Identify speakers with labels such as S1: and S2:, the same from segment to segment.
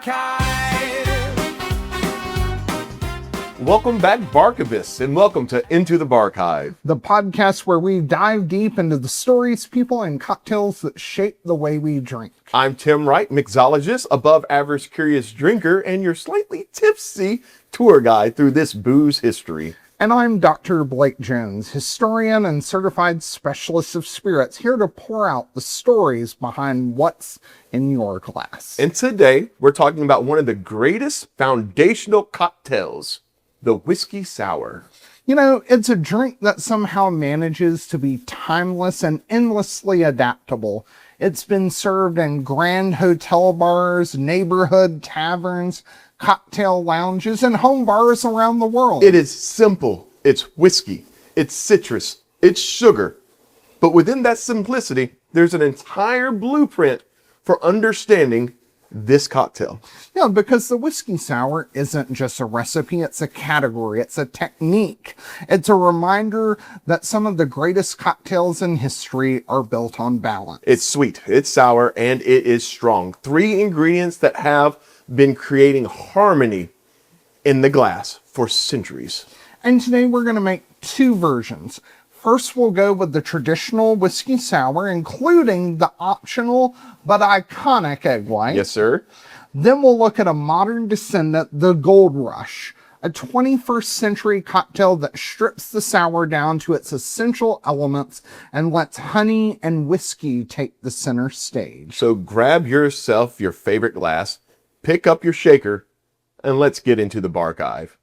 S1: Barchive.
S2: Welcome back, Barkavists, and welcome to Into the Barchive,
S3: the podcast where we dive deep into the stories, people, and cocktails that shape the way we drink.
S2: I'm Tim Wright, mixologist, above average curious drinker, and your slightly tipsy tour guide through this booze history.
S3: And I'm Dr. Blake Jones, historian and certified specialist of spirits, here to pour out the stories behind what's in your glass.
S2: And today, we're talking about one of the greatest foundational cocktails, the whiskey sour.
S3: You know, it's a drink that somehow manages to be timeless and endlessly adaptable. It's been served in grand hotel bars, neighborhood taverns, cocktail lounges, and home bars around the world.
S2: It is simple. It's whiskey. It's citrus. It's sugar. But within that simplicity, there's an entire blueprint for understanding this cocktail.
S3: Yeah, because the whiskey sour isn't just a recipe, it's a category, it's a technique. It's a reminder that some of the greatest cocktails in history are built on balance.
S2: It's sweet, it's sour, and it is strong. 3 ingredients that have been creating harmony in the glass for centuries.
S3: And today we're going to make 2 versions. First, we'll go with the traditional whiskey sour, including the optional but iconic egg white.
S2: Yes, sir.
S3: Then we'll look at a modern descendant, the Gold Rush, a 21st century cocktail that strips the sour down to its essential elements and lets honey and whiskey take the center stage.
S2: So grab yourself your favorite glass, pick up your shaker, and let's get into the Barchive.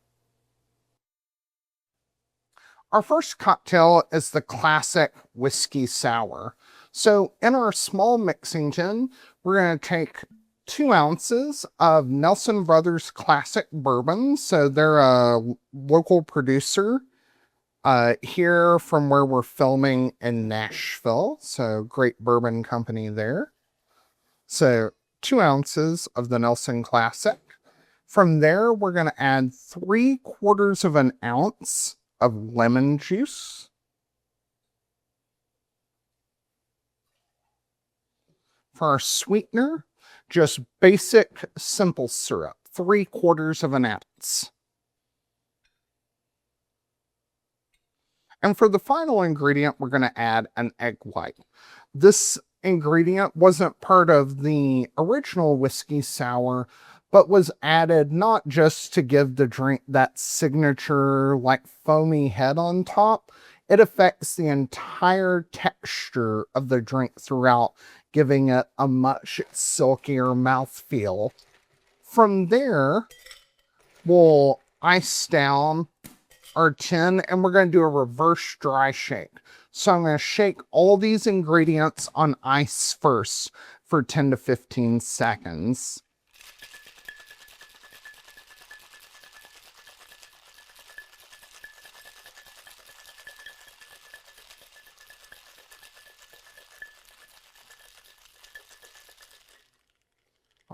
S3: Our first cocktail is the classic whiskey sour. So in our small mixing tin, we're going to take 2 ounces of Nelson Brothers Classic Bourbon. So they're a local producer here from where we're filming in Nashville. So great bourbon company there. So 2 ounces of the Nelson Classic. From there, we're going to add 3/4 of an ounce of lemon juice. For our sweetener, just basic simple syrup, 3/4 of an ounce. And for the final ingredient, we're going to add an egg white. This ingredient wasn't part of the original whiskey sour, but was added not just to give the drink that signature like foamy head on top. It affects the entire texture of the drink throughout, giving it a much silkier mouthfeel. From there, we'll ice down our tin and we're going to do a reverse dry shake. So I'm going to shake all these ingredients on ice first for 10 to 15 seconds.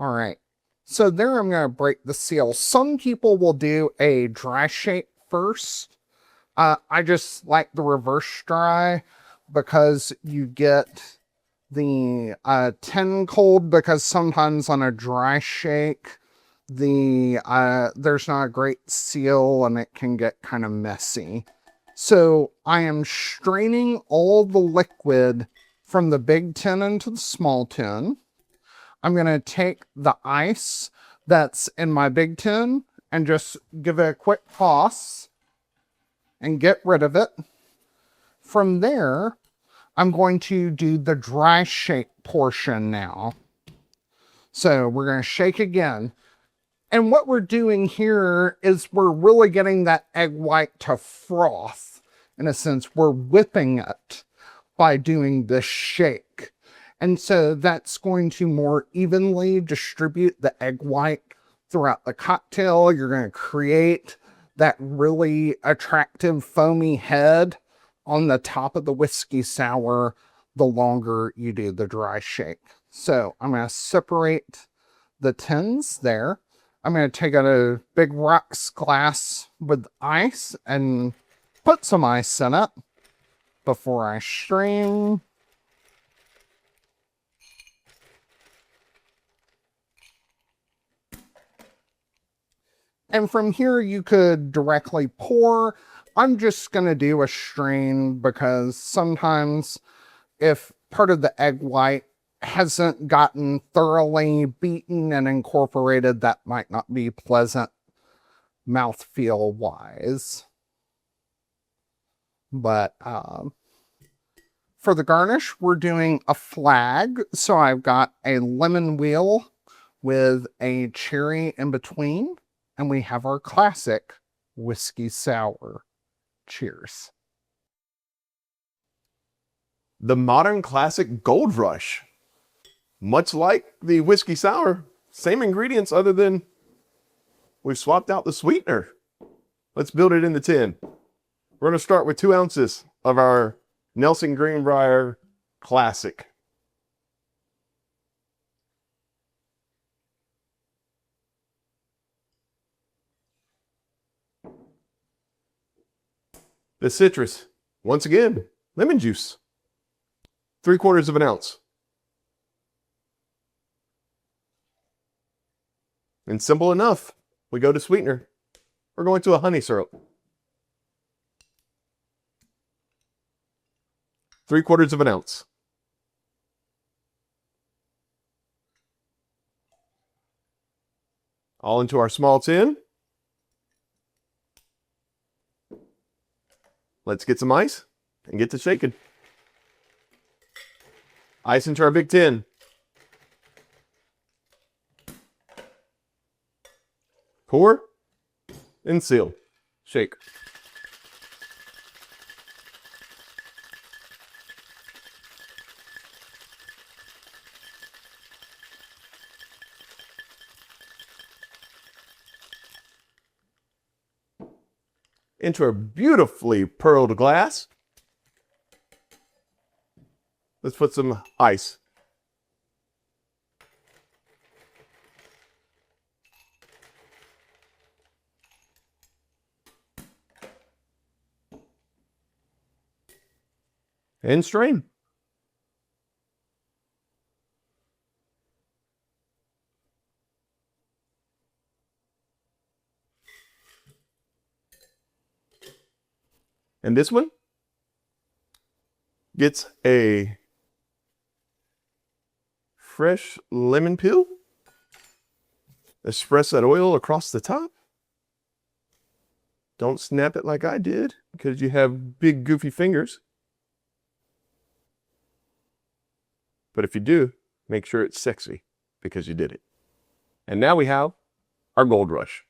S3: All right, so there I'm going to break the seal. Some people will do a dry shake first. I just like the reverse dry because you get the tin cold, because sometimes on a dry shake, there's not a great seal and it can get kind of messy. So I am straining all the liquid from the big tin into the small tin. I'm going to take the ice that's in my big tin and just give it a quick toss and get rid of it. From there, I'm going to do the dry shake portion now. So we're going to shake again. And what we're doing here is we're really getting that egg white to froth. In a sense, we're whipping it by doing this shake. And so that's going to more evenly distribute the egg white throughout the cocktail. You're going to create that really attractive foamy head on the top of the whiskey sour the longer you do the dry shake. So I'm going to separate the tins there. I'm going to take out a big rocks glass with ice and put some ice in it before I strain. And from here, you could directly pour. I'm just going to do a strain because sometimes if part of the egg white hasn't gotten thoroughly beaten and incorporated, that might not be pleasant mouthfeel wise. But for the garnish, we're doing a flag. So I've got a lemon wheel with a cherry in between, and we have our classic whiskey sour. Cheers.
S2: The modern classic Gold Rush. Much like the whiskey sour, same ingredients other than we've swapped out the sweetener. Let's build it in the tin. We're going to start with 2 ounces of our Nelson Greenbrier Classic. The citrus, once again, lemon juice. 3/4 of an ounce. And simple enough, we go to sweetener. We're going to a honey syrup. 3/4 of an ounce. All into our small tin. Let's get some ice and get to shaking. Ice into our big tin. Pour and seal. Shake. Into a beautifully pearled glass. Let's put some ice. And strain. And this one gets a fresh lemon peel. Spread that oil across the top. Don't snap it like I did because you have big goofy fingers. But if you do, make sure it's sexy because you did it. And now we have our Gold Rush.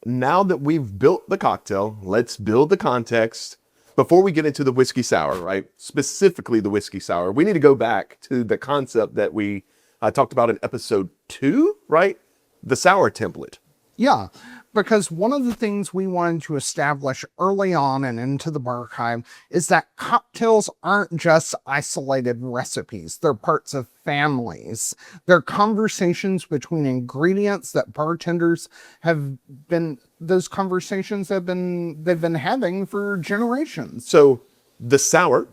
S2: Now that we've built the cocktail, let's build the context before we get into the whiskey sour, right? Specifically the whiskey sour. We need to go back to the concept that we talked about in episode 2, right? The sour template.
S3: Yeah, because one of the things we wanted to establish early on and Into the Barchive is that cocktails aren't just isolated recipes. They're parts of families. They're conversations between ingredients that bartenders they've been having for generations.
S2: So the sour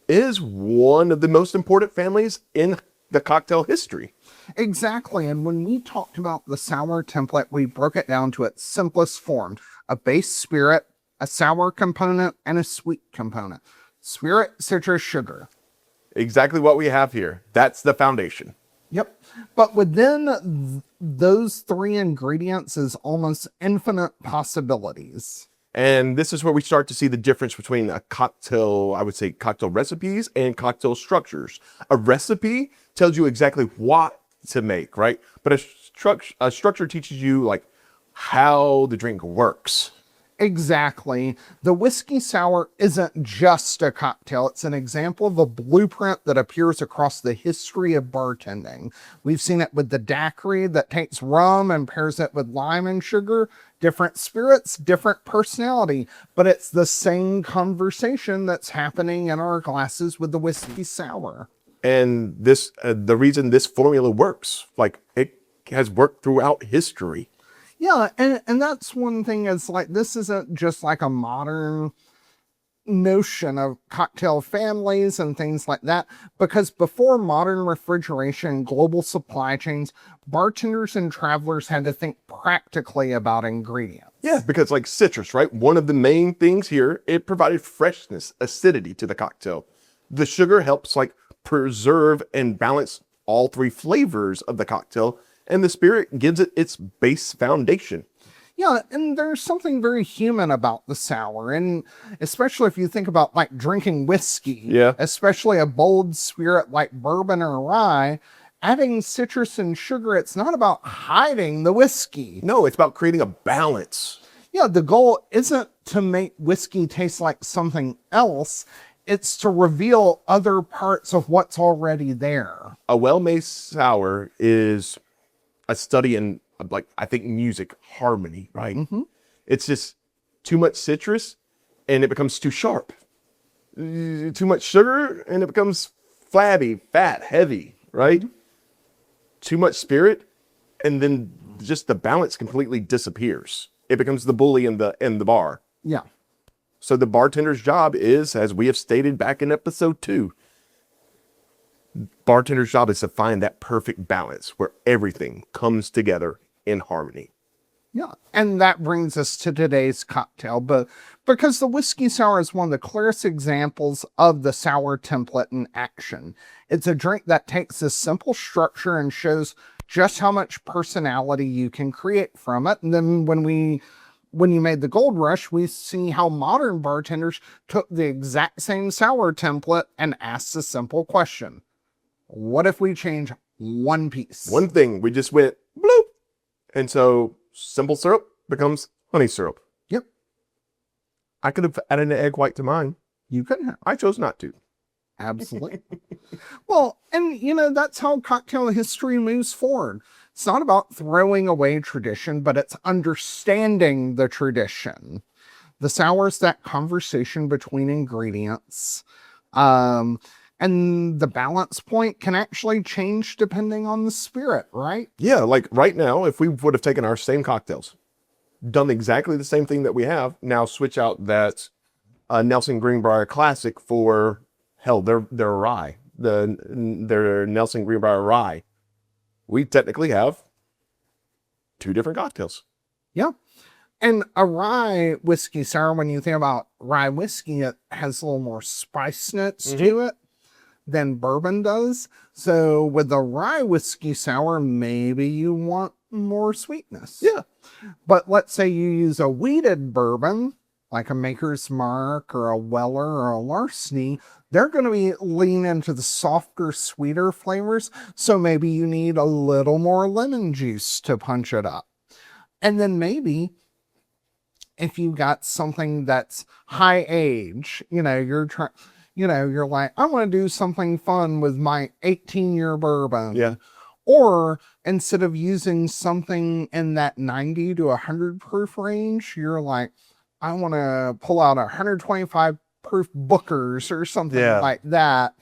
S2: is one of the most important families in the cocktail history.
S3: Exactly. And when we talked about the sour template, we broke it down to its simplest form: a base spirit, a sour component, and a sweet component. Spirit, citrus, sugar.
S2: Exactly what we have here. That's the foundation.
S3: Yep. But within those 3 ingredients is almost infinite possibilities.
S2: And this is where we start to see the difference between a cocktail, I would say cocktail recipes and cocktail structures. A recipe tells you exactly what to make, right? But a structure teaches you like how the drink works.
S3: Exactly. The whiskey sour isn't just a cocktail. It's an example of a blueprint that appears across the history of bartending. We've seen it with the daiquiri that takes rum and pairs it with lime and sugar. Different spirits, different personality, but it's the same conversation that's happening in our glasses with the whiskey sour.
S2: And this, the reason this formula works, like it has worked throughout history.
S3: Yeah, and that's one thing is like, this isn't just like a modern notion of cocktail families and things like that, because before modern refrigeration and global supply chains, bartenders and travelers had to think practically about ingredients.
S2: Yeah, because like citrus, right? One of the main things here, it provided freshness, acidity to the cocktail. The sugar helps like preserve and balance all three flavors of the cocktail, and the spirit gives it its base foundation.
S3: Yeah, and there's something very human about the sour, and especially if you think about like drinking whiskey,
S2: Yeah.
S3: especially a bold spirit like bourbon or rye, adding citrus and sugar, it's not about hiding the whiskey.
S2: No, it's about creating a balance.
S3: Yeah, the goal isn't to make whiskey taste like something else. It's to reveal other parts of what's already there.
S2: A well-made sour is a study in, like, I think music, harmony, right?
S3: Mm-hmm.
S2: It's just too much citrus and it becomes too sharp. Too much sugar and it becomes flabby, fat, heavy, right?
S3: Mm-hmm.
S2: Too much spirit and then just the balance completely disappears. It becomes the bully in the bar.
S3: Yeah.
S2: So the bartender's job is, as we have stated back in episode 2, bartender's job is to find that perfect balance where everything comes together in harmony.
S3: Yeah, and that brings us to today's cocktail, but because the whiskey sour is one of the clearest examples of the sour template in action. It's a drink that takes this simple structure and shows just how much personality you can create from it. And then when you made the Gold Rush, we see how modern bartenders took the exact same sour template and asked a simple question. What if we change one piece?
S2: One thing, we just went bloop. And so simple syrup becomes honey syrup.
S3: Yep.
S2: I could have added an egg white to mine.
S3: You couldn't have.
S2: I chose not to.
S3: Absolutely. Well, and that's how cocktail history moves forward. It's not about throwing away tradition, but it's understanding the tradition. The sour is that conversation between ingredients. And the balance point can actually change depending on the spirit, right?
S2: Yeah, like right now, if we would have taken our same cocktails, done exactly the same thing that we have, now switch out that Nelson Greenbrier Classic for, hell, their rye, their Nelson Greenbrier rye, we technically have 2 different cocktails.
S3: Yeah. And a rye whiskey sour, when you think about rye whiskey, it has a little more spice notes to it than bourbon does. So with a rye whiskey sour, maybe you want more sweetness.
S2: Yeah.
S3: But let's say you use a wheated bourbon, like a Maker's Mark or a Weller or a Larceny, they're going to be lean into the softer, sweeter flavors. So maybe you need a little more lemon juice to punch it up. And then maybe if you got something that's high age, you're like, I want to do something fun with my 18-year bourbon.
S2: Yeah.
S3: Or instead of using something in that 90 to 100 proof range, you're like, I want to pull out 125 proof Bookers or something like that.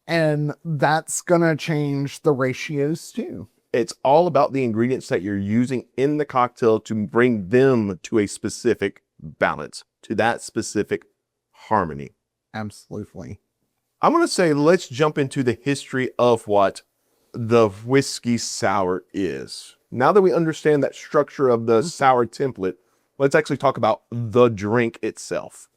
S3: And that's going to change the ratios too.
S2: It's all about the ingredients that you're using in the cocktail to bring them to a specific balance, to that specific harmony.
S3: Absolutely.
S2: I'm going to say, let's jump into the history of what the whiskey sour is. Now that we understand that structure of the sour template, let's actually talk about the drink itself.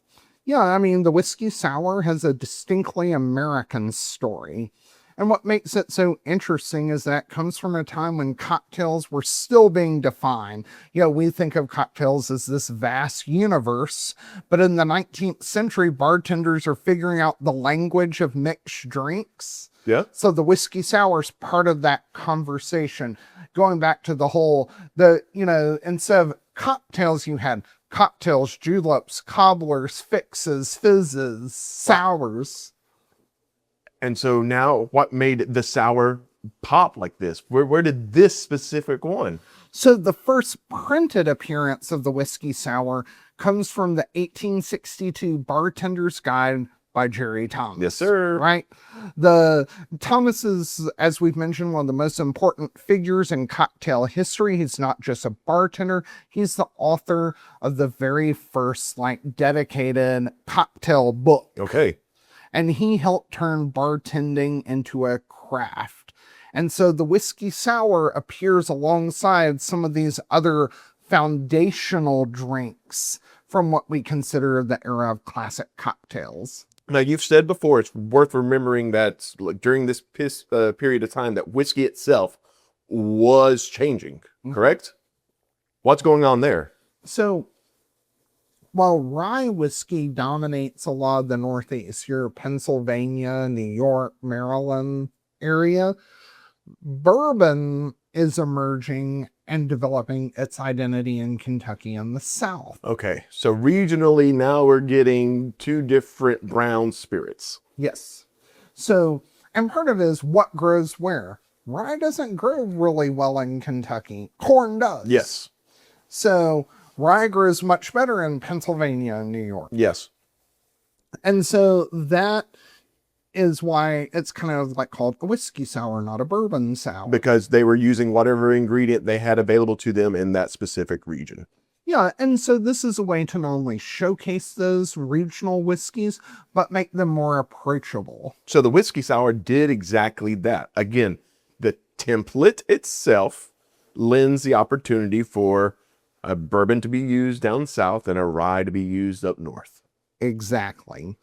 S3: Yeah, I mean, the whiskey sour has a distinctly American story. And what makes it so interesting is that it comes from a time when cocktails were still being defined. We think of cocktails as this vast universe, but in the 19th century, bartenders are figuring out the language of mixed drinks.
S2: Yeah.
S3: So the whiskey sour is part of that conversation. Going back to the whole, instead of cocktails, you had cocktails, juleps, cobblers, fixes, fizzes, sours.
S2: And so now what made the sour pop like this? Where did this specific one?
S3: So the first printed appearance of the whiskey sour comes from the 1862 Bartender's Guide by Jerry Thomas.
S2: Yes, sir.
S3: Right? Thomas is, as we've mentioned, one of the most important figures in cocktail history. He's not just a bartender, he's the author of the very first dedicated cocktail book.
S2: Okay.
S3: And he helped turn bartending into a craft. And so the whiskey sour appears alongside some of these other foundational drinks from what we consider the era of classic cocktails.
S2: Now, you've said before, it's worth remembering that during this period of time that whiskey itself was changing, correct? What's going on there?
S3: So, while rye whiskey dominates a lot of the Northeast, your Pennsylvania, New York, Maryland area, bourbon is emerging and developing its identity in Kentucky and the South.
S2: Okay, so regionally now we're getting two different brown spirits.
S3: Yes. So, and part of it is what grows where. Rye doesn't grow really well in Kentucky. Corn does.
S2: Yes.
S3: So, rye grows much better in Pennsylvania and New York.
S2: Yes.
S3: And so that is why it's kind of called a whiskey sour, not a bourbon sour.
S2: Because they were using whatever ingredient they had available to them in that specific region.
S3: Yeah, and so this is a way to not only showcase those regional whiskeys, but make them more approachable.
S2: So the whiskey sour did exactly that. Again, the template itself lends the opportunity for a bourbon to be used down south and a rye to be used up north.
S3: Exactly.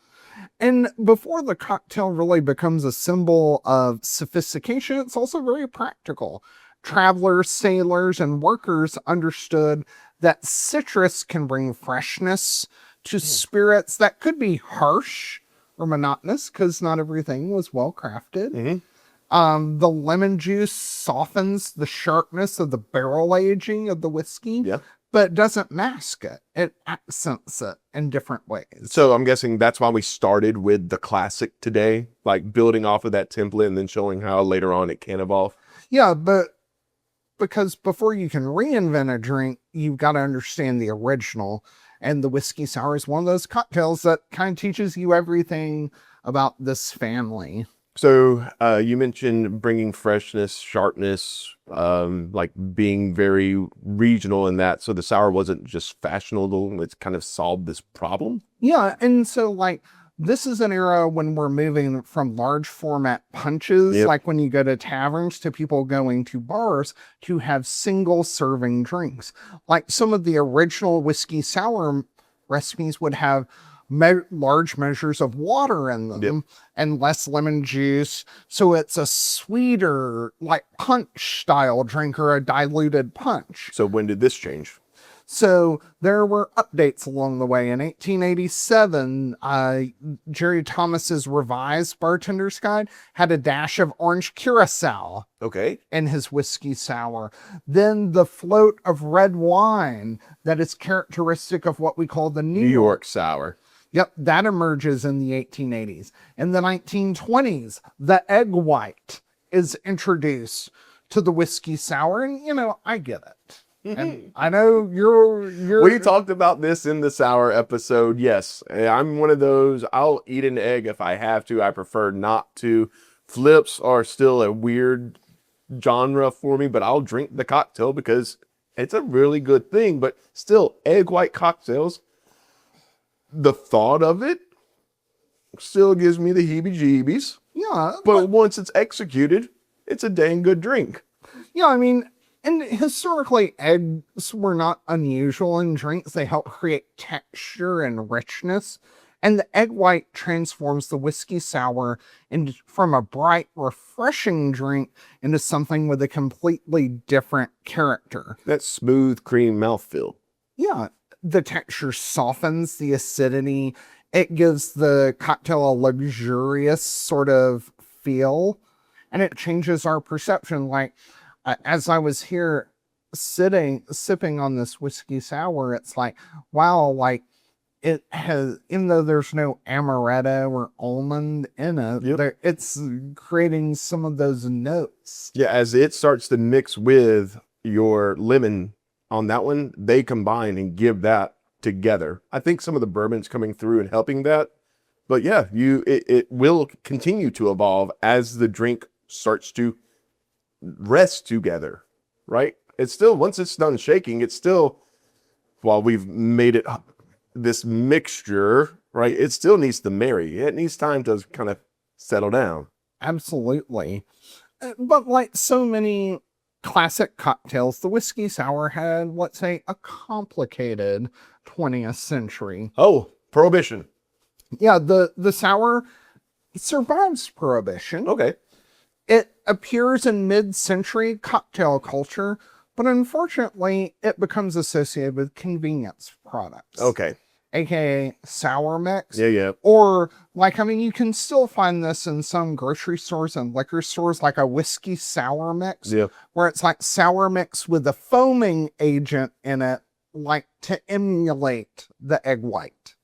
S3: And before the cocktail really becomes a symbol of sophistication, it's also very practical. Travelers, sailors, and workers understood that citrus can bring freshness to spirits that could be harsh or monotonous because not everything was well crafted. The lemon juice softens the sharpness of the barrel aging of the whiskey.
S2: Yeah.
S3: But doesn't mask it. It accents it in different ways.
S2: So I'm guessing that's why we started with the classic today, building off of that template and then showing how later on it can evolve.
S3: Yeah, but because before you can reinvent a drink, you've got to understand the original. And the whiskey sour is one of those cocktails that kind of teaches you everything about this family.
S2: So you mentioned bringing freshness, sharpness, being very regional in that. So the sour wasn't just fashionable. It's kind of solved this problem.
S3: Yeah. And so this is an era when we're moving from large format punches, like when you go to taverns, to people going to bars to have single serving drinks. Like some of the original whiskey sour recipes would have large measures of water in them and less lemon juice. So it's a sweeter, punch style drink or a diluted punch.
S2: So when did this change?
S3: So there were updates along the way. In 1887, Jerry Thomas's revised bartender's guide had a dash of orange curaçao in his whiskey sour. Then the float of red wine that is characteristic of what we call the New York
S2: sour.
S3: Yep, that emerges in the 1880s. In the 1920s, the egg white is introduced to the whiskey sour, and I get it. And I know you're.
S2: We talked about this in the sour episode. Yes, I'm one of those. I'll eat an egg if I have to. I prefer not to. Flips are still a weird genre for me, but I'll drink the cocktail because it's a really good thing. But still, egg white cocktails. The thought of it still gives me the heebie-jeebies.
S3: Yeah.
S2: But once it's executed, it's a dang good drink.
S3: Yeah, I mean, and historically, eggs were not unusual in drinks. They help create texture and richness. And the egg white transforms the whiskey sour from a bright, refreshing drink into something with a completely different character.
S2: That smooth cream mouthfeel.
S3: Yeah. The texture softens the acidity. It gives the cocktail a luxurious sort of feel, and it changes our perception. As I was here sipping on this whiskey sour, it's wow, it has, even though there's no amaretto or almond in it, it's creating some of those notes.
S2: Yeah, as it starts to mix with your lemon on that one, they combine and give that together. I think some of the bourbons coming through and helping that, But yeah, it will continue to evolve as the drink starts to rest together, right? It's still, once it's done shaking, it's still, while we've made it this mixture, right? It still needs to marry. It needs time to kind of settle down.
S3: Absolutely. But like so many classic cocktails, the whiskey sour had, let's say, a complicated 20th century.
S2: Oh, Prohibition.
S3: Yeah, the sour survives Prohibition.
S2: Okay.
S3: It appears in mid-century cocktail culture, but unfortunately, it becomes associated with convenience products.
S2: Okay.
S3: AKA sour mix.
S2: Yeah.
S3: Or, like, I mean, you can still find this in some grocery stores and liquor stores, like a whiskey sour mix,
S2: Yeah.
S3: where it's like sour mix with a foaming agent in it, like to emulate the egg white.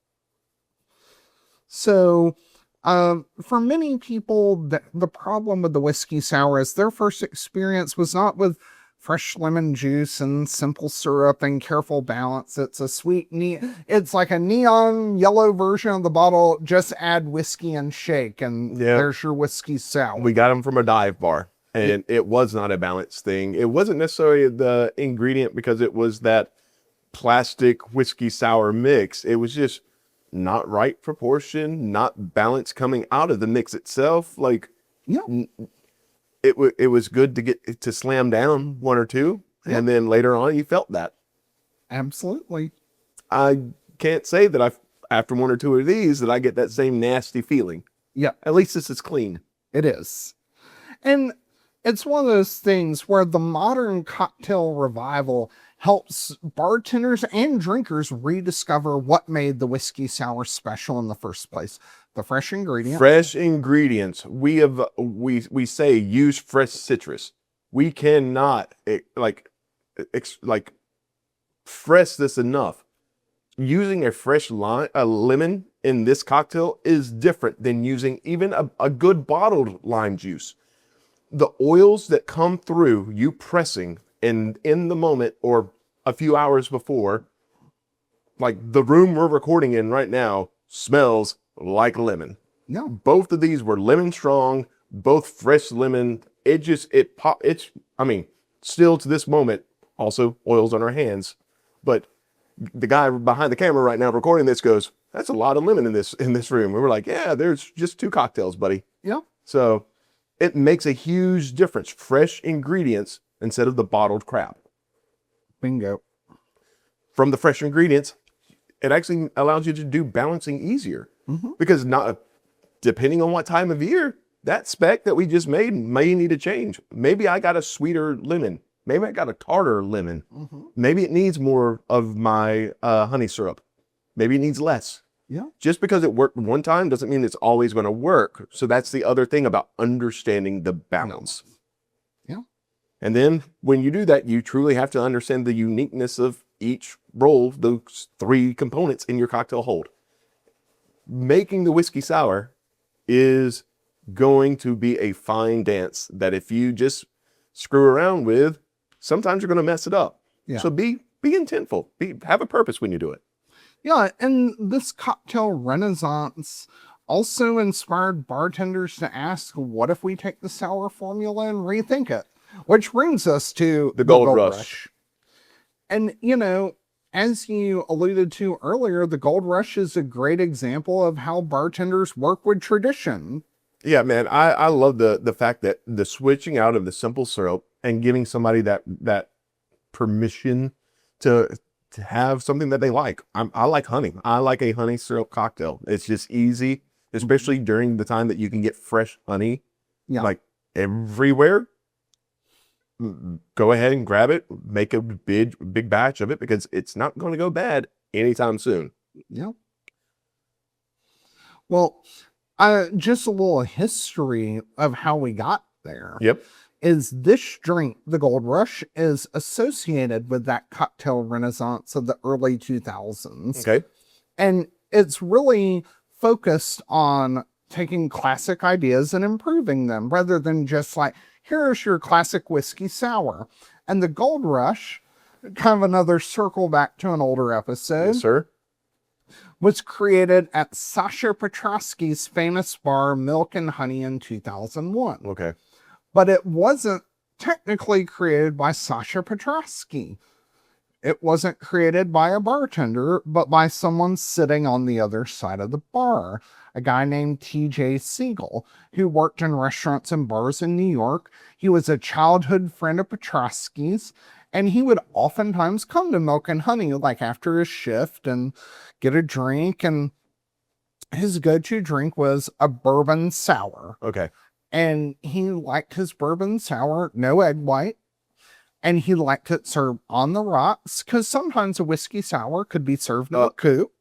S3: So, for many people, the problem with the whiskey sour is their first experience was not with fresh lemon juice and simple syrup and careful balance. It's a sweet, it's like a neon yellow version of the bottle. Just add whiskey and shake, and there's your whiskey sour.
S2: We got them from a dive bar, and it was not a balanced thing. It wasn't necessarily the ingredient because it was that plastic whiskey sour mix. It was just not right proportion, not balance coming out of the mix itself. Like, it was good to get to slam down one or two, and then later on you felt that.
S3: Absolutely.
S2: I can't say that after one or two of these that I get that same nasty feeling.
S3: Yeah.
S2: At least this is clean.
S3: It is. And it's one of those things where the modern cocktail revival helps bartenders and drinkers rediscover what made the whiskey sour special in the first place. The fresh ingredients.
S2: Fresh ingredients. We say use fresh citrus. We cannot stress this enough. Using a fresh lemon in this cocktail is different than using even a good bottled lime juice. The oils that come through you pressing in the moment or a few hours before, like the room we're recording in right now smells like lemon.
S3: No.
S2: Both of these were lemon strong, both fresh lemon. Still to this moment, also oils on our hands. But the guy behind the camera right now recording this goes, that's a lot of lemon in this room. And we're like, yeah, there's just 2 cocktails, buddy.
S3: Yeah.
S2: So it makes a huge difference. Fresh ingredients instead of the bottled crap.
S3: Bingo.
S2: From the fresh ingredients, it actually allows you to do balancing easier. Mm-hmm. Because depending on what time of year, that spec that we just made may need to change. Maybe I got a sweeter lemon. Maybe I got a tartar lemon. Mm-hmm. Maybe it needs more of my honey syrup. Maybe it needs less.
S3: Yeah.
S2: Just because it worked one time doesn't mean it's always going to work. So that's the other thing about understanding the balance.
S3: Yeah.
S2: And then when you do that, you truly have to understand the uniqueness of each role those 3 components in your cocktail hold. Making the whiskey sour is going to be a fine dance that if you just screw around with, sometimes you're going to mess it up. Yeah. So be intentful. Have a purpose when you do it.
S3: Yeah, and this cocktail renaissance also inspired bartenders to ask, what if we take the sour formula and rethink it? Which brings us to
S2: the Gold Rush.
S3: And, as you alluded to earlier, the Gold Rush is a great example of how bartenders work with tradition.
S2: Yeah, man, I love the fact that the switching out of the simple syrup and giving somebody that permission to have something that they like. I like honey. I like a honey syrup cocktail. It's just easy, especially during the time that you can get fresh honey, like everywhere. Go ahead and grab it. Make a big batch of it because it's not going to go bad anytime soon.
S3: Yeah. Well, just a little history of how we got there.
S2: Yep.
S3: Is this drink, the Gold Rush, is associated with that cocktail renaissance of the early 2000s.
S2: Okay.
S3: And it's really focused on taking classic ideas and improving them rather than just like, here's your classic whiskey sour. And the Gold Rush, kind of another circle back to an older episode.
S2: Yes, sir.
S3: was created at Sasha Petrosky's famous bar Milk and Honey in 2001.
S2: Okay.
S3: But it wasn't technically created by Sasha Petrosky. It wasn't created by a bartender, but by someone sitting on the other side of the bar, a guy named T.J. Siegel, who worked in restaurants and bars in New York. He was a childhood friend of Petrosky's, and he would oftentimes come to Milk and Honey, like after his shift, and get a drink, and his go-to drink was a bourbon sour.
S2: Okay.
S3: And he liked his bourbon sour, no egg white. And he liked it served on the rocks, because sometimes a whiskey sour could be served in a coupe.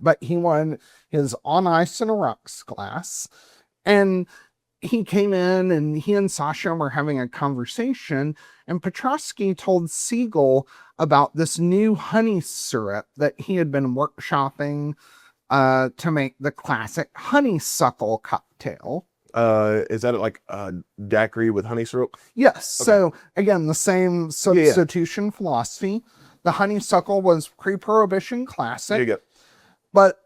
S3: But he wanted his on ice in a rocks glass. And he came in, and he and Sasha were having a conversation. And Petrosky told Siegel about this new honey syrup that he had been workshopping to make the classic honeysuckle cocktail.
S2: Is that like a daiquiri with honey syrup?
S3: Yes. Okay. So again, the same substitution philosophy. The honeysuckle was pre-prohibition classic.
S2: There you go.
S3: But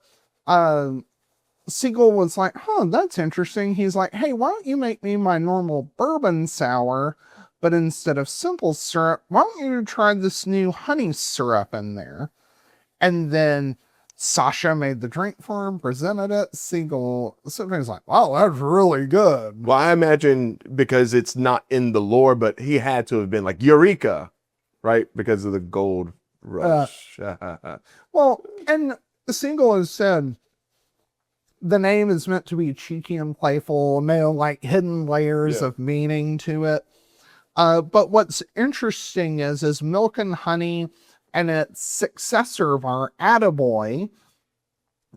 S3: Siegel was like, that's interesting. He's like, hey, why don't you make me my normal bourbon sour, but instead of simple syrup, why don't you try this new honey syrup in there? And then Sasha made the drink for him, presented it. Siegel, sometimes like, wow, that's really good.
S2: Well, I imagine because it's not in the lore, but he had to have been like, Eureka, right? Because of the gold rush.
S3: Well, and Siegel has said the name is meant to be cheeky and playful, like hidden layers of meaning to it. But what's interesting is Milk and Honey and its successor bar, Attaboy,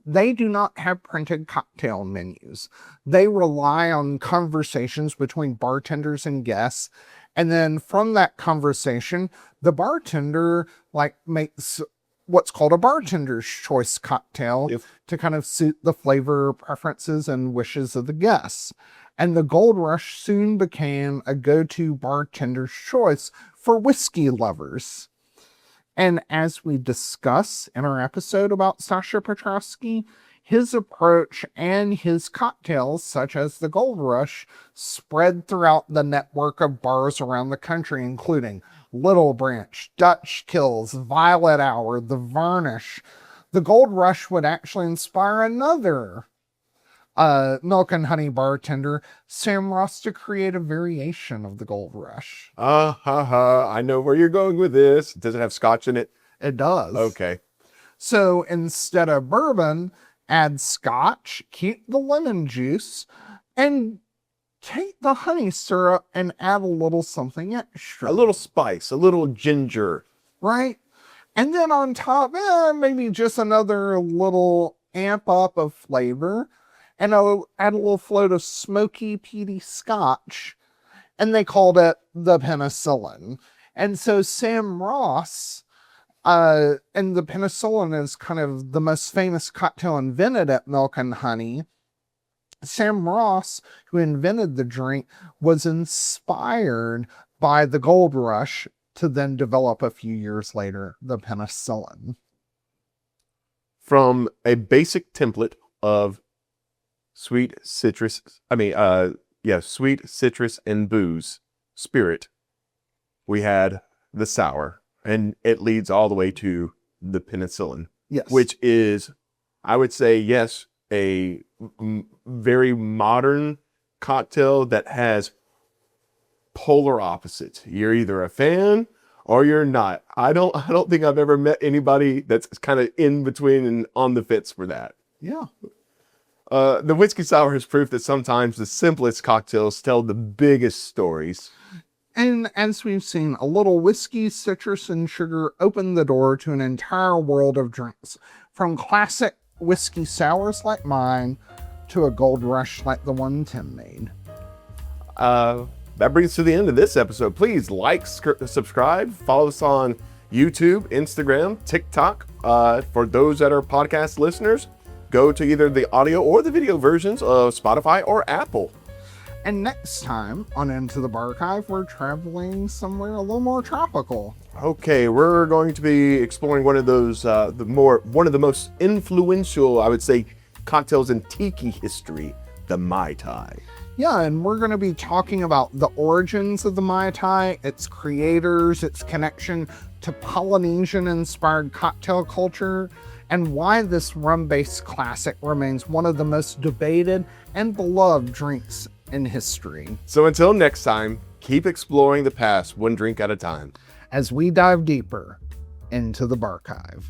S3: they do not have printed cocktail menus. They rely on conversations between bartenders and guests. And then from that conversation, the bartender makes what's called a bartender's choice cocktail to kind of suit the flavor preferences and wishes of the guests. And the Gold Rush soon became a go-to bartender's choice for whiskey lovers. And as we discuss in our episode about Sasha Petrosky, his approach and his cocktails, such as the Gold Rush, spread throughout the network of bars around the country, including Little Branch, Dutch Kills, Violet Hour, The Varnish. The Gold Rush would actually inspire another Milk and Honey bartender, Sam Ross, to create a variation of the Gold Rush.
S2: I know where you're going with this. Does it have scotch in it?
S3: It does.
S2: Okay.
S3: So instead of bourbon, add scotch, keep the lemon juice, and take the honey syrup and add a little something extra.
S2: A little spice, a little ginger.
S3: Right? And then on top, maybe just another little amp up of flavor. And I'll add a little float of smoky, peaty scotch. And they called it the penicillin. And so Sam Ross, and the penicillin is kind of the most famous cocktail invented at Milk and Honey. Sam Ross, who invented the drink, was inspired by the Gold Rush to then develop a few years later the penicillin.
S2: From a basic template of sweet citrus and booze spirit, we had the sour, and it leads all the way to the penicillin.
S3: Yes.
S2: Which is, I would say, yes, a very modern cocktail that has polar opposites. You're either a fan or you're not. I don't think I've ever met anybody that's kind of in between and on the fence for that.
S3: Yeah.
S2: The whiskey sour is proof that sometimes the simplest cocktails tell the biggest stories.
S3: And as we've seen, a little whiskey, citrus, and sugar open the door to an entire world of drinks. From classic whiskey sours like mine to a Gold Rush like the one Tim made.
S2: That brings us to the end of this episode. Please like, subscribe, follow us on YouTube, Instagram, TikTok. For those that are podcast listeners, go to either the audio or the video versions of Spotify or Apple.
S3: And next time on Into the Barchive, we're traveling somewhere a little more tropical.
S2: Okay, we're going to be exploring one of those, one of the most influential, I would say, cocktails in tiki history, the Mai Tai.
S3: Yeah, and we're going to be talking about the origins of the Mai Tai, its creators, its connection to Polynesian-inspired cocktail culture, and why this rum-based classic remains one of the most debated and beloved drinks in history.
S2: So until next time, keep exploring the past one drink at a time,
S3: As we dive deeper into the Barchive.